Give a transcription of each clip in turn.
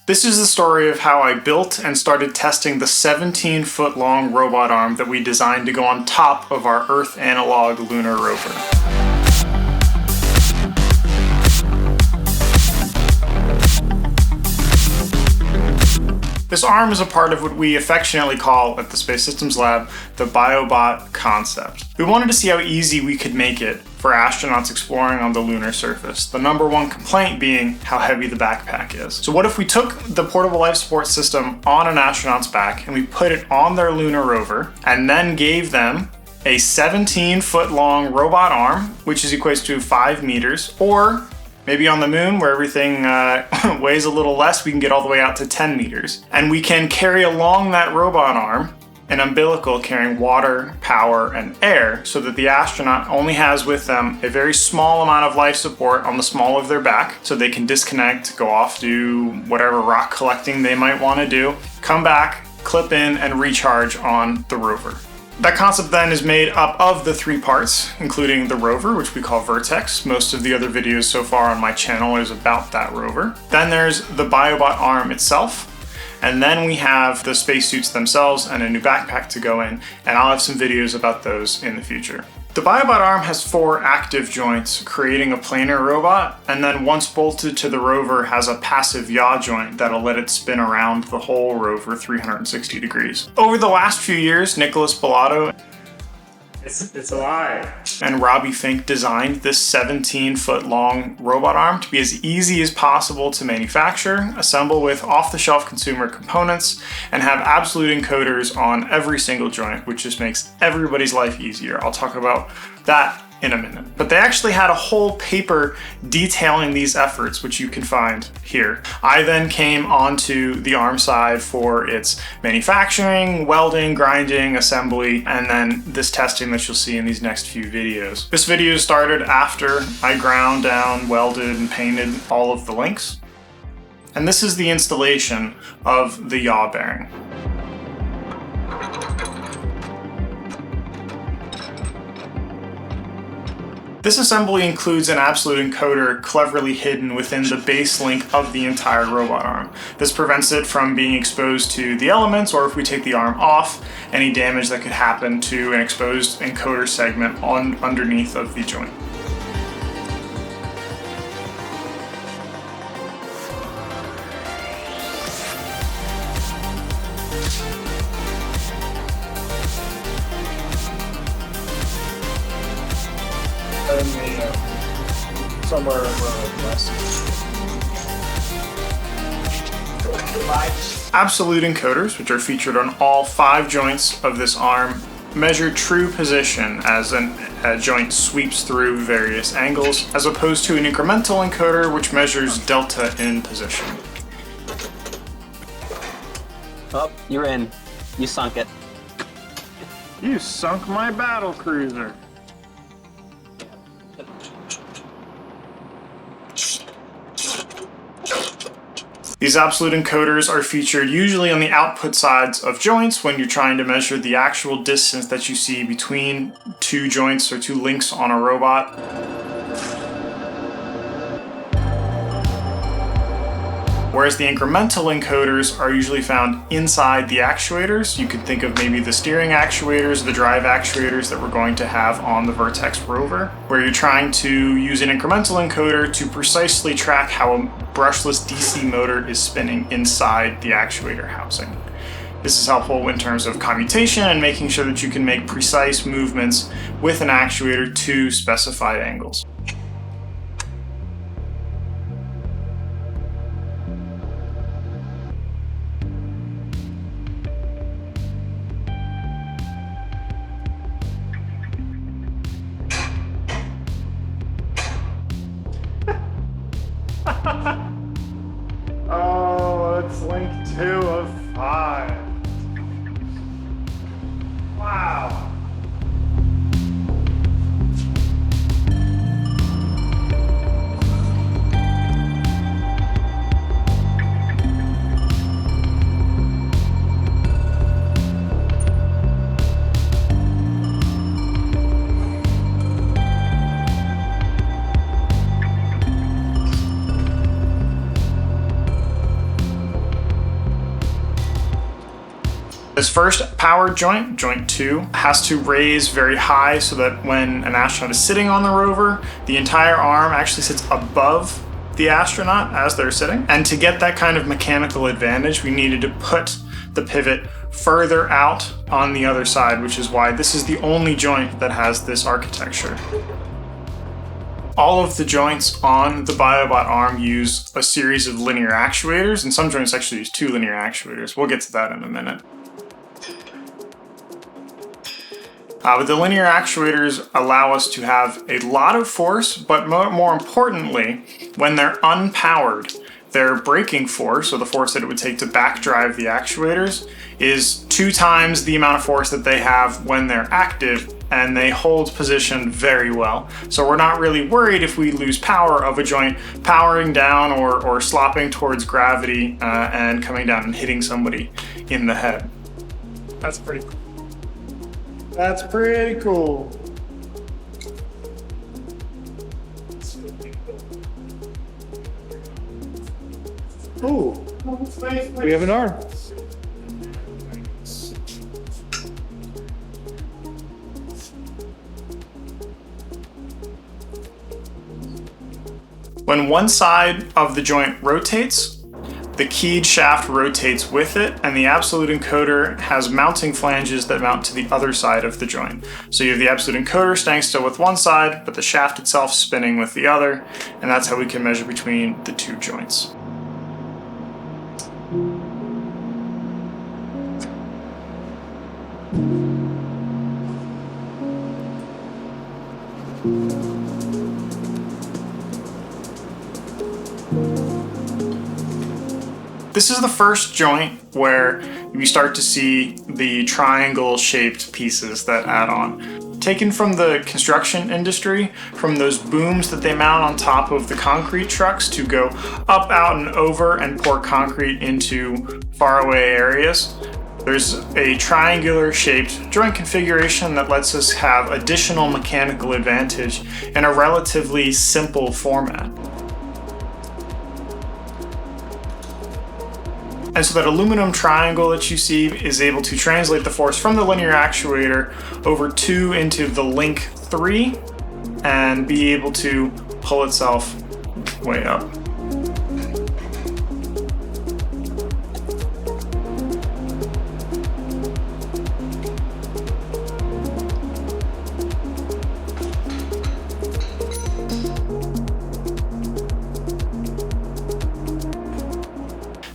This is the story of how I built and started testing the 17-foot long robot arm that we designed to go on top of our Earth analog lunar rover. This arm is a part of what we affectionately call at the Space Systems Lab the BioBot concept. We wanted to see how easy we could make it for astronauts exploring on the lunar surface, the number one complaint being how heavy the backpack is. So what if we took the portable life support system on an astronaut's back and we put it on their lunar rover and then gave them a 17-foot long robot arm, which is equates to 5 meters, or maybe on the moon, where everything weighs a little less, we can get all the way out to 10 meters. And we can carry along that robot arm an umbilical carrying water, power, and air, so that the astronaut only has with them a very small amount of life support on the small of their back, so they can disconnect, go off, do whatever rock collecting they might want to do, come back, clip in, and recharge on the rover. That concept then is made up of the 3 parts, including the rover, which we call Vertex. Most of the other videos so far on my channel is about that rover. Then there's the BioBot arm itself, and then we have the spacesuits themselves and a new backpack to go in, and I'll have some videos about those in the future. The BioBot arm has 4 active joints, creating a planar robot, and then once bolted to the rover has a passive yaw joint that'll let it spin around the whole rover 360 degrees. Over the last few years, Nicholas Bellato It's alive. and Robbie Fink designed this 17-foot long robot arm to be as easy as possible to manufacture, assemble with off-the-shelf consumer components, and have absolute encoders on every single joint, which just makes everybody's life easier. I'll talk about that in a minute. But they actually had a whole paper detailing these efforts, which you can find here. I then came onto the arm side for its manufacturing, welding, grinding, assembly, and then this testing that you'll see in these next few videos. This video started after I ground down, welded, and painted all of the links. And this is the installation of the yaw bearing. This assembly includes an absolute encoder cleverly hidden within the base link of the entire robot arm. This prevents it from being exposed to the elements, or if we take the arm off, any damage that could happen to an exposed encoder segment underneath of the joint. Somewhere less. Absolute encoders, which are featured on all 5 joints of this arm, measure true position as a joint sweeps through various angles, as opposed to an incremental encoder, which measures delta in position. Oh, you're in. You sunk it. You sunk my battle cruiser. These absolute encoders are featured usually on the output sides of joints when you're trying to measure the actual distance that you see between 2 joints or 2 links on a robot. Whereas the incremental encoders are usually found inside the actuators. You could think of maybe the steering actuators, the drive actuators that we're going to have on the Vertex rover, where you're trying to use an incremental encoder to precisely track how a brushless DC motor is spinning inside the actuator housing. This is helpful in terms of commutation and making sure that you can make precise movements with an actuator to specified angles. Oh, it's link 2 of 5. Wow. This first powered joint, joint 2, has to raise very high so that when an astronaut is sitting on the rover, the entire arm actually sits above the astronaut as they're sitting. And to get that kind of mechanical advantage, we needed to put the pivot further out on the other side, which is why this is the only joint that has this architecture. All of the joints on the BioBot arm use a series of linear actuators, and some joints actually use 2 linear actuators. We'll get to that in a minute. But the linear actuators allow us to have a lot of force, but more importantly, when they're unpowered, their braking force, or the force that it would take to backdrive the actuators, is 2 times the amount of force that they have when they're active, and they hold position very well. So we're not really worried if we lose power of a joint powering down or slopping towards gravity and coming down and hitting somebody in the head. That's pretty cool. That's pretty cool. Ooh, we have an arm. When one side of the joint rotates, the keyed shaft rotates with it, and the absolute encoder has mounting flanges that mount to the other side of the joint. So you have the absolute encoder staying still with one side, but the shaft itself spinning with the other, and that's how we can measure between the 2 joints. This is the first joint where we start to see the triangle-shaped pieces that add on. Taken from the construction industry, from those booms that they mount on top of the concrete trucks to go up, out, and over and pour concrete into faraway areas. There's a triangular-shaped joint configuration that lets us have additional mechanical advantage in a relatively simple format. And so that aluminum triangle that you see is able to translate the force from the linear actuator over 2 into the link 3 and be able to pull itself way up.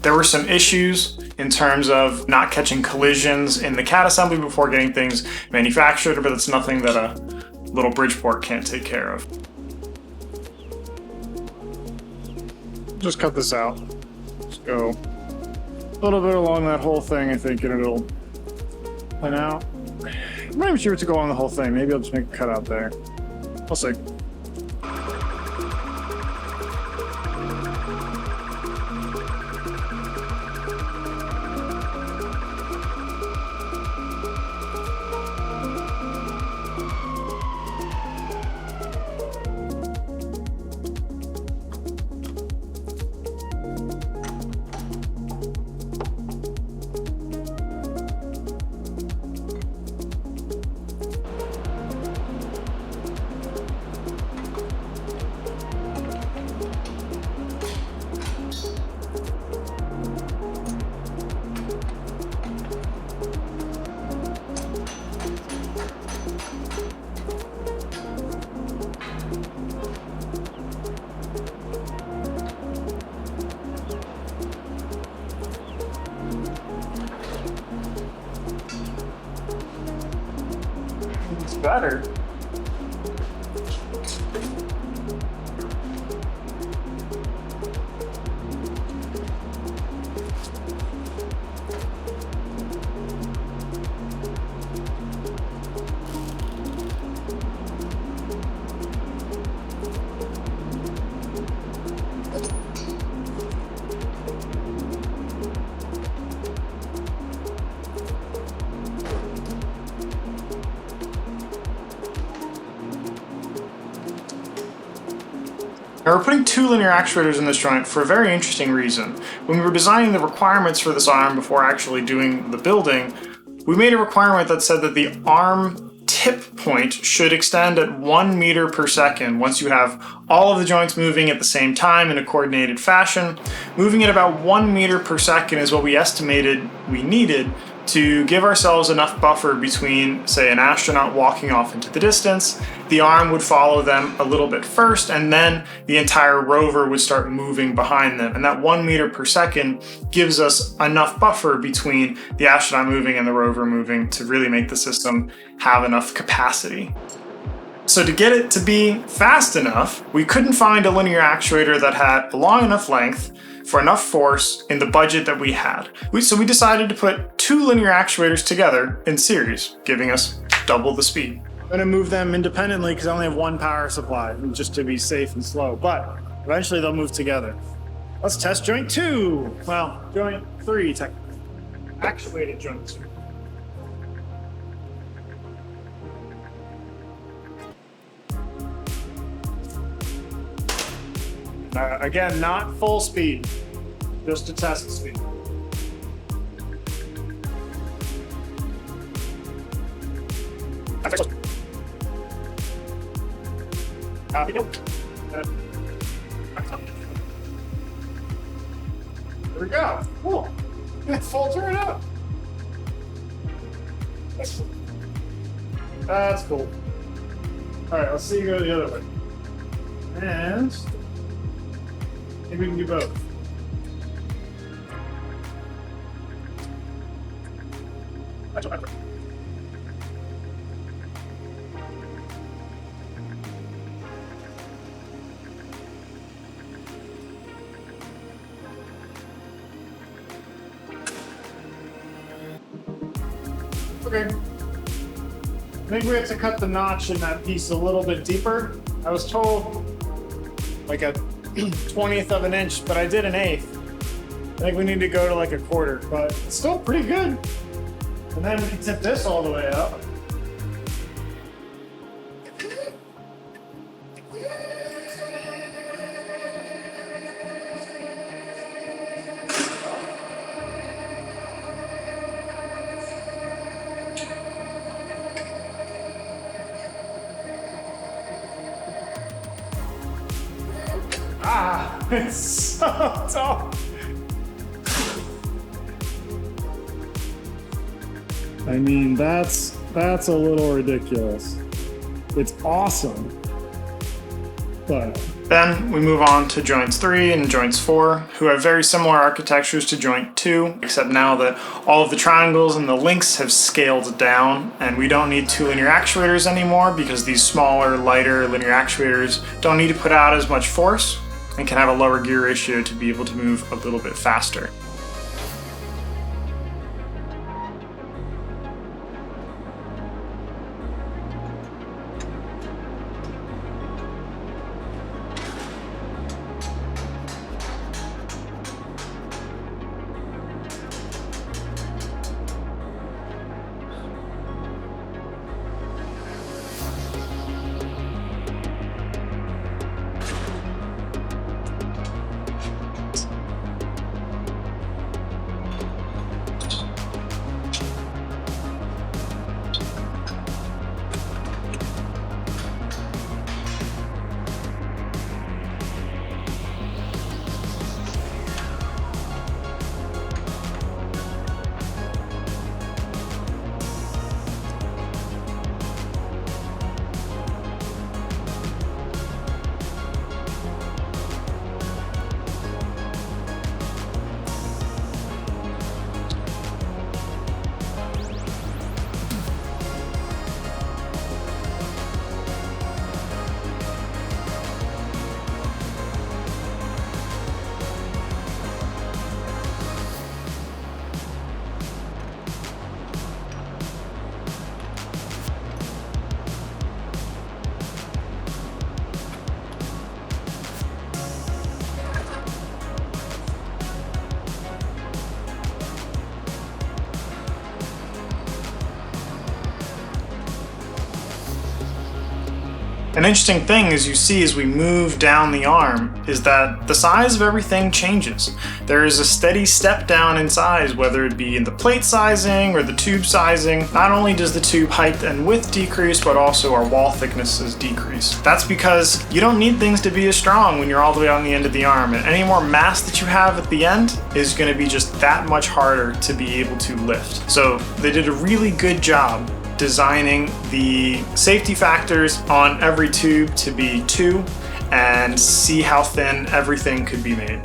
There were some issues in terms of not catching collisions in the CAD assembly before getting things manufactured, but it's nothing that a little Bridgeport can't take care of. Just cut this out. Just go a little bit along that whole thing, I think, and it'll plan out. I'm not even sure what to go along the whole thing. Maybe I'll just make a cut out there. I'll see. It's better. Now we're putting 2 linear actuators in this joint for a very interesting reason. When we were designing the requirements for this arm before actually doing the building, we made a requirement that said that the arm tip point should extend at 1 meter per second once you have all of the joints moving at the same time in a coordinated fashion. Moving at about 1 meter per second is what we estimated we needed to give ourselves enough buffer between, say, an astronaut walking off into the distance, the arm would follow them a little bit first, and then the entire rover would start moving behind them. And that 1 meter per second gives us enough buffer between the astronaut moving and the rover moving to really make the system have enough capacity. So to get it to be fast enough, we couldn't find a linear actuator that had a long enough length for enough force in the budget that we had. So we decided to put 2 linear actuators together in series, giving us double the speed. I'm gonna move them independently because I only have 1 power supply, just to be safe and slow, but eventually they'll move together. Let's test joint 2. Well, joint 3 technically. Actuated joint 2. Again, not full speed, just to test the speed. There we go. Cool. Full turn up. That's cool. All right, let's see you go the other way. And maybe we can do both. Okay. I think we have to cut the notch in that piece a little bit deeper. I was told like a 20th of an inch, but I did an 1/8. I think we need to go to like a 1/4, but it's still pretty good. And then we can tip this all the way up. Ah, it's so tough. I mean, that's a little ridiculous. It's awesome. But then we move on to joints 3 and joints 4, who have very similar architectures to joint 2, except now that all of the triangles and the links have scaled down, and we don't need 2 linear actuators anymore because these smaller, lighter linear actuators don't need to put out as much force and can have a lower gear ratio to be able to move a little bit faster. An interesting thing as you see as we move down the arm is that the size of everything changes. There is a steady step down in size, whether it be in the plate sizing or the tube sizing. Not only does the tube height and width decrease, but also our wall thicknesses decrease. That's because you don't need things to be as strong when you're all the way on the end of the arm, and any more mass that you have at the end is going to be just that much harder to be able to lift. So they did a really good job designing the safety factors on every tube to be 2 and see how thin everything could be made.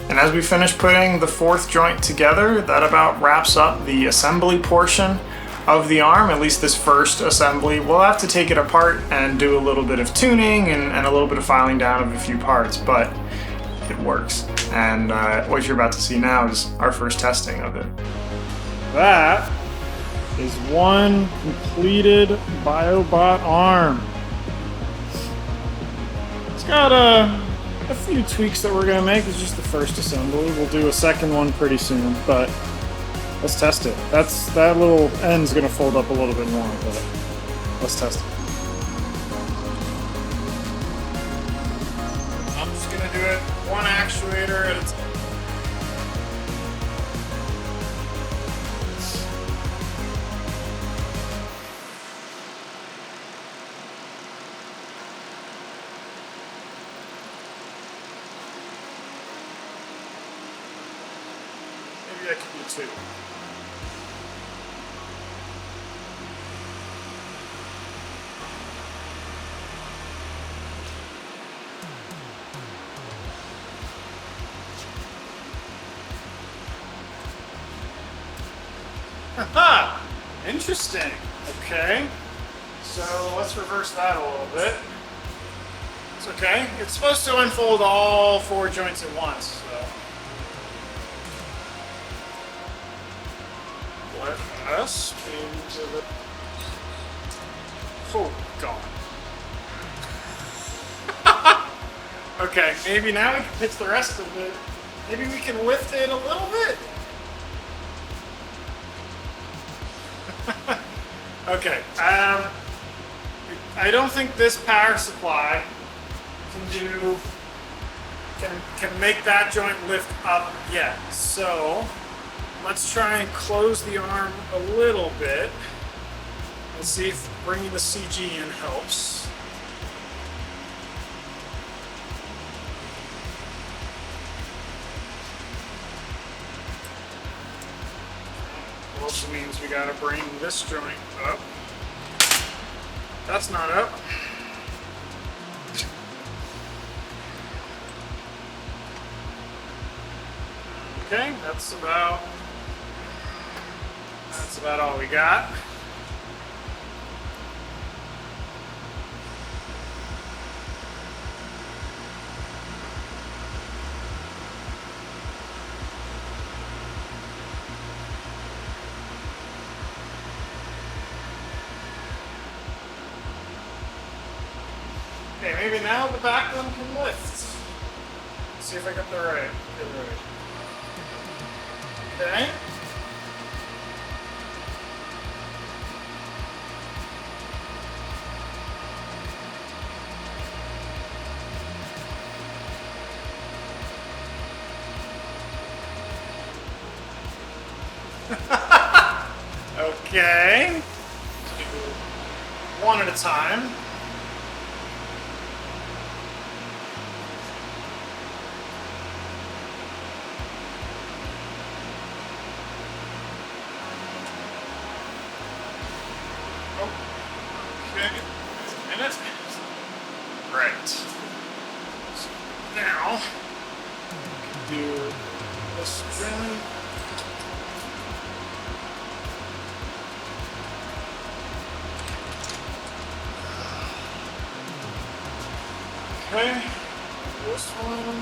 And as we finish putting the 4th joint together, that about wraps up the assembly portion of the arm, at least this first assembly. We'll have to take it apart and do a little bit of tuning and a little bit of filing down of a few parts, but it works. And what you're about to see now is our first testing of it. That is one completed BioBot arm. It's got a few tweaks that we're going to make. It's just the first assembly. We'll do a second one pretty soon, but let's test it. That little end's going to fold up a little bit more, but let's test it. I'm just going to do it one actuator at a time. Maybe I could do 2. Haha! Interesting. Okay. So let's reverse that a little bit. It's okay. It's supposed to unfold all 4 joints at once, so. Let us into the. Oh, God. Okay, maybe now we can pitch the rest of it. Maybe we can lift it a little bit. Okay, I don't think this power supply can make that joint lift up yet. So let's try and close the arm a little bit and see if bringing the CG in helps. Also means we gotta bring this joint up. That's not up. Okay, that's about all we got. Okay, maybe now the back one can lift. Let's see if I got the right. Okay. Okay. Let's do one at a time. Okay, a minute. Right. So now, we can do this joint. Okay, this one.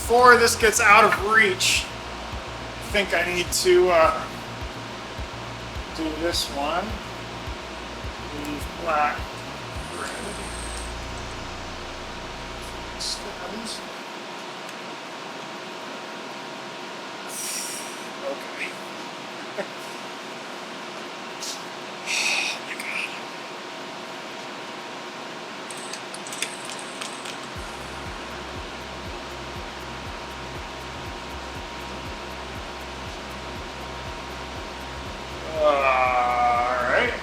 before this gets out of reach, I think I need to do this one. Leave black, red. Stems. Okay. Oh my God. Alright.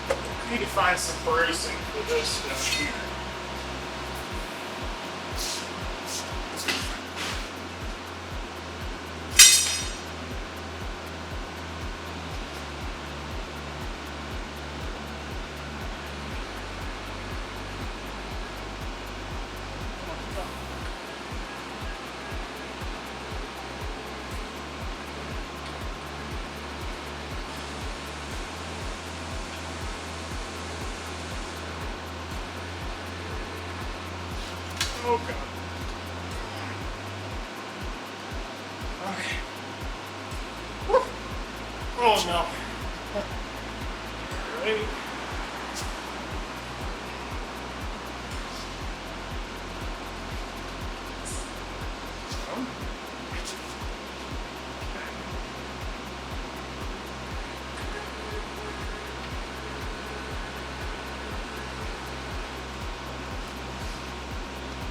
I need to find some bracing for this down here. Oh God. Okay. Woo. Oh no. Ready?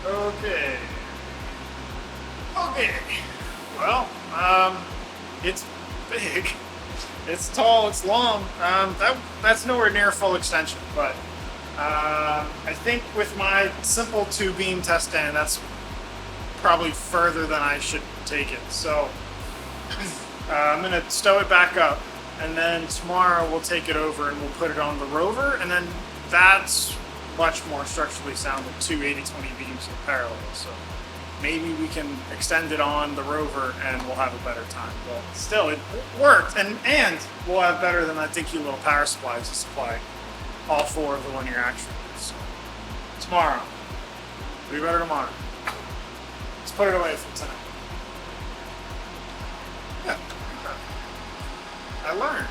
Okay. Okay. Well, it's big. It's tall. It's long. That's nowhere near full extension, but I think with my simple 2-beam test stand, that's probably further than I should take it. So I'm gonna stow it back up, and then tomorrow we'll take it over and we'll put it on the rover, and then that's much more structurally sound with two 80/20 beams in parallel. So maybe we can extend it on the rover and we'll have a better time. But still, it worked, and we'll have better than that dinky little power supply to supply all 4 of the linear actuators. So tomorrow, it'll be better tomorrow. Let's put it away for tonight. Yeah, I learned.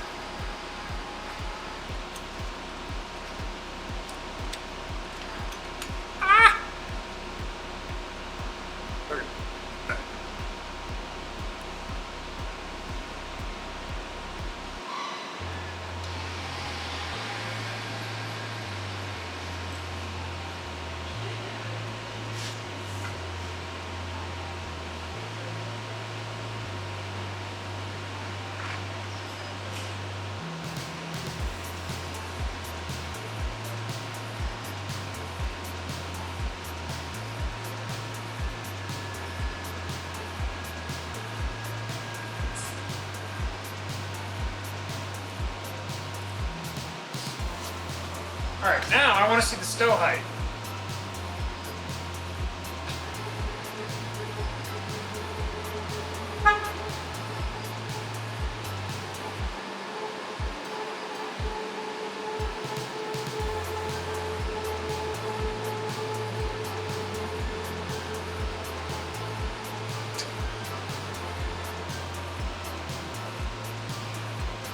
All right, now I want to see the stow height.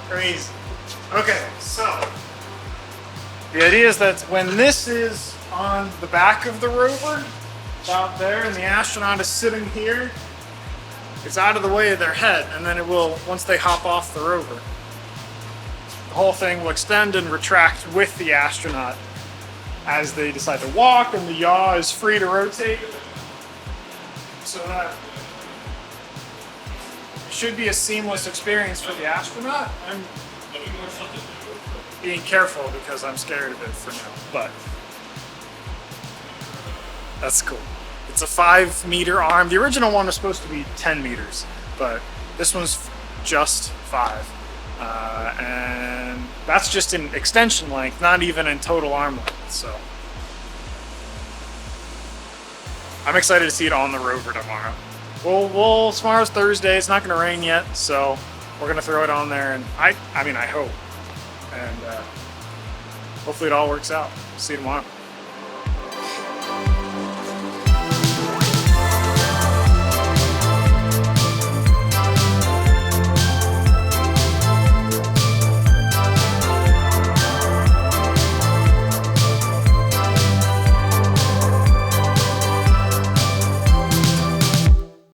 Crazy. Okay, so the idea is that when this is on the back of the rover, out there, and the astronaut is sitting here, it's out of the way of their head, and then it will, once they hop off the rover, the whole thing will extend and retract with the astronaut as they decide to walk, and the yaw is free to rotate. So that it should be a seamless experience for the astronaut. I'm being careful because I'm scared of it for now, but that's cool. It's a 5-meter arm. The original one was supposed to be 10 meters, but this one's just 5. And that's just in extension length, not even in total arm length, so. I'm excited to see it on the rover tomorrow. Tomorrow's Thursday, it's not gonna rain yet, so we're gonna throw it on there, and I mean, I hope. And hopefully it all works out. See you tomorrow.